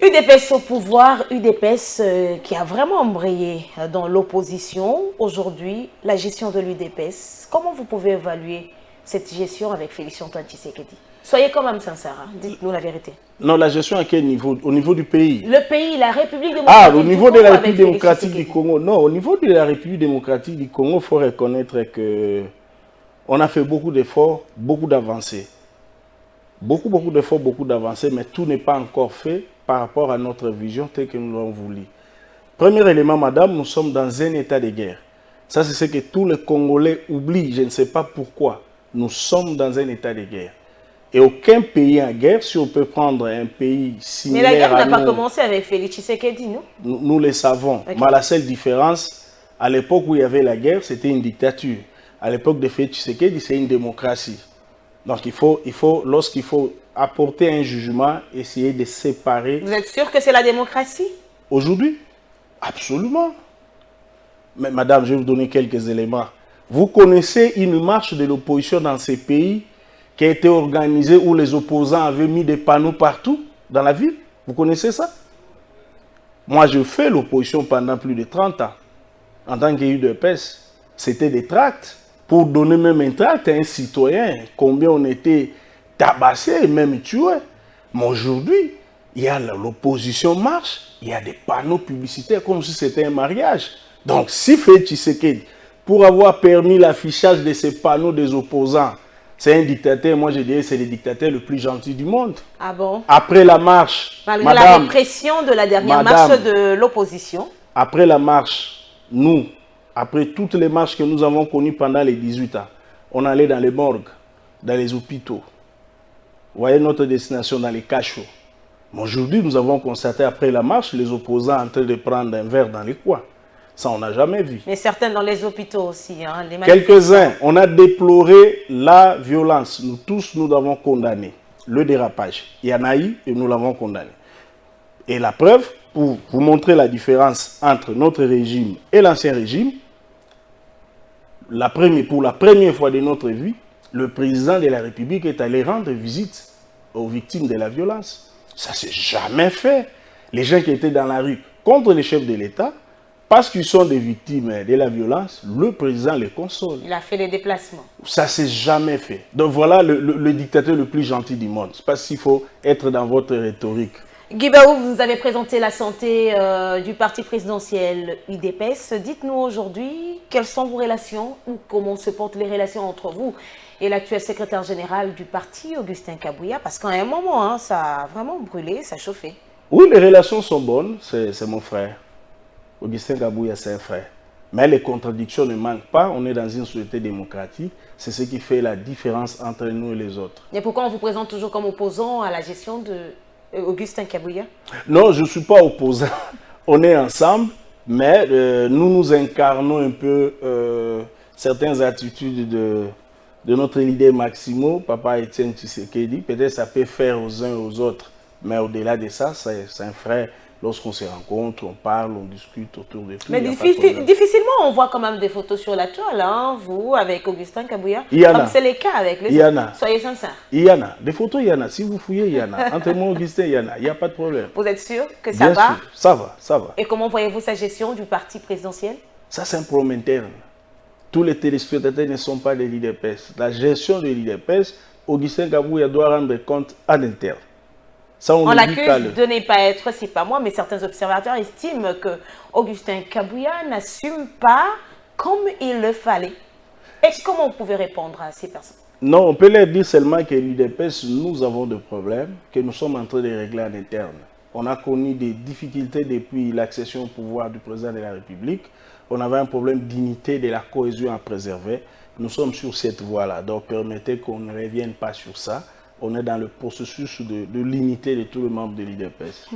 UDPS au pouvoir, UDPS qui a vraiment embrayé dans l'opposition. Aujourd'hui, la gestion de l'UDPS, comment vous pouvez évaluer cette gestion avec Félix Antoine Tshisekedi? Soyez quand même sincère, hein? Dites-nous la vérité. Non, la gestion à quel niveau? Au niveau du pays? Le pays, la République démocratique du Congo. Ah, au niveau de la République démocratique du Congo. Non, au niveau de la République démocratique du Congo, il faut reconnaître que on a fait beaucoup d'efforts, beaucoup d'avancées. Beaucoup d'efforts, beaucoup d'avancées, mais tout n'est pas encore fait par rapport à notre vision telle que nous l'avons voulu. Premier élément, madame, nous sommes dans un état de guerre. Ça, c'est ce que tous les Congolais oublient. Je ne sais pas pourquoi. Nous sommes dans un état de guerre. Et aucun pays en guerre, si on peut prendre un pays similaire à nous... Mais la guerre n'a pas commencé avec Félix Tshisekedi, non? Nous le savons. Okay. Mais la seule différence, à l'époque où il y avait la guerre, c'était une dictature. À l'époque de Félix Tshisekedi, c'est une démocratie. Donc lorsqu'il faut apporter un jugement, essayer de séparer... Vous êtes sûr que c'est la démocratie? Aujourd'hui? Absolument. Mais madame, je vais vous donner quelques éléments. Vous connaissez une marche de l'opposition dans ces pays qui a été organisée où les opposants avaient mis des panneaux partout dans la ville? Vous connaissez ça? Moi, je fais l'opposition pendant plus de 30 ans. En tant qu'UDPS, c'était des tracts. Pour donner même un tract à un citoyen, combien on était tabassés, même tués. Mais aujourd'hui, il y a l'opposition marche, il y a des panneaux publicitaires comme si c'était un mariage. Donc, si Félix Tshisekedi, pour avoir permis l'affichage de ces panneaux des opposants, c'est un dictateur, moi je dirais que c'est le dictateur le plus gentil du monde. Ah bon? Après la marche, malgré la répression de la dernière marche de l'opposition. Après la marche, nous, après toutes les marches que nous avons connues pendant les 18 ans, on allait dans les morgues, dans les hôpitaux. Vous voyez notre destination dans les cachots. Mais aujourd'hui, nous avons constaté après la marche, les opposants en train de prendre un verre dans les coins. Ça, on n'a jamais vu. Mais certains dans les hôpitaux aussi. Hein, quelques-uns, on a déploré la violence. Nous tous, nous avons condamné le dérapage. Il y en a eu et nous l'avons condamné. Et la preuve, pour vous montrer la différence entre notre régime et l'ancien régime, pour la première fois de notre vie, le président de la République est allé rendre visite aux victimes de la violence. Ça ne s'est jamais fait. Les gens qui étaient dans la rue contre les chefs de l'État, parce qu'ils sont des victimes de la violence, le président les console. Il a fait les déplacements. Ça ne s'est jamais fait. Donc voilà le dictateur le plus gentil du monde. C'est parce qu'il faut être dans votre rhétorique. Guy Baou, vous nous avez présenté la santé du parti présidentiel UDPS. Dites-nous aujourd'hui, quelles sont vos relations ou comment se portent les relations entre vous et l'actuel secrétaire général du parti, Augustin Kabouya? Parce qu'à un moment, hein, ça a vraiment brûlé, ça a chauffé. Oui, les relations sont bonnes. C'est mon frère. Augustin Kabouya, c'est un frère. Mais les contradictions ne manquent pas. On est dans une société démocratique. C'est ce qui fait la différence entre nous et les autres. Et pourquoi on vous présente toujours comme opposant à la gestion de Augustin Kabouya? Non, je ne suis pas opposant. On est ensemble, mais nous nous incarnons un peu certaines attitudes de notre leader Maximo, Papa Etienne Tshisekedi. Peut-être ça peut faire aux uns et aux autres. Mais au-delà de ça, c'est un frère. Lorsqu'on se rencontre, on parle, on discute autour de tout. Mais difficilement, on voit quand même des photos sur la toile, hein, vous, avec Augustin Kabouya. Comme c'est le cas avec les autres. Soyez sincères. Il y en a. Des photos, il y en a. Si vous fouillez, il y en a. Entre moi et Augustin, il y en a. Il n'y a pas de problème. Vous êtes sûr que ça va? Ça va, ça va. Et comment voyez-vous sa gestion du parti présidentiel? Ça, c'est un problème interne. Tous les téléspectateurs ne sont pas des l'UDPS. La gestion de l'UDPS, Augustin Kabouya doit rendre compte à l'interne. On l'accuse de ne pas être, c'est pas moi, mais certains observateurs estiment que Augustin Kabouya n'assume pas comme il le fallait. Et comment vous pouvez répondre à ces personnes? Non, on peut leur dire seulement que l'UDPS, nous avons des problèmes que nous sommes en train de régler en interne. On a connu des difficultés depuis l'accession au pouvoir du président de la République. On avait un problème d'unité, de la cohésion à préserver. Nous sommes sur cette voie-là, donc permettez qu'on ne revienne pas sur ça. On est dans le processus de l'unité de tous les membres de l'UDPS.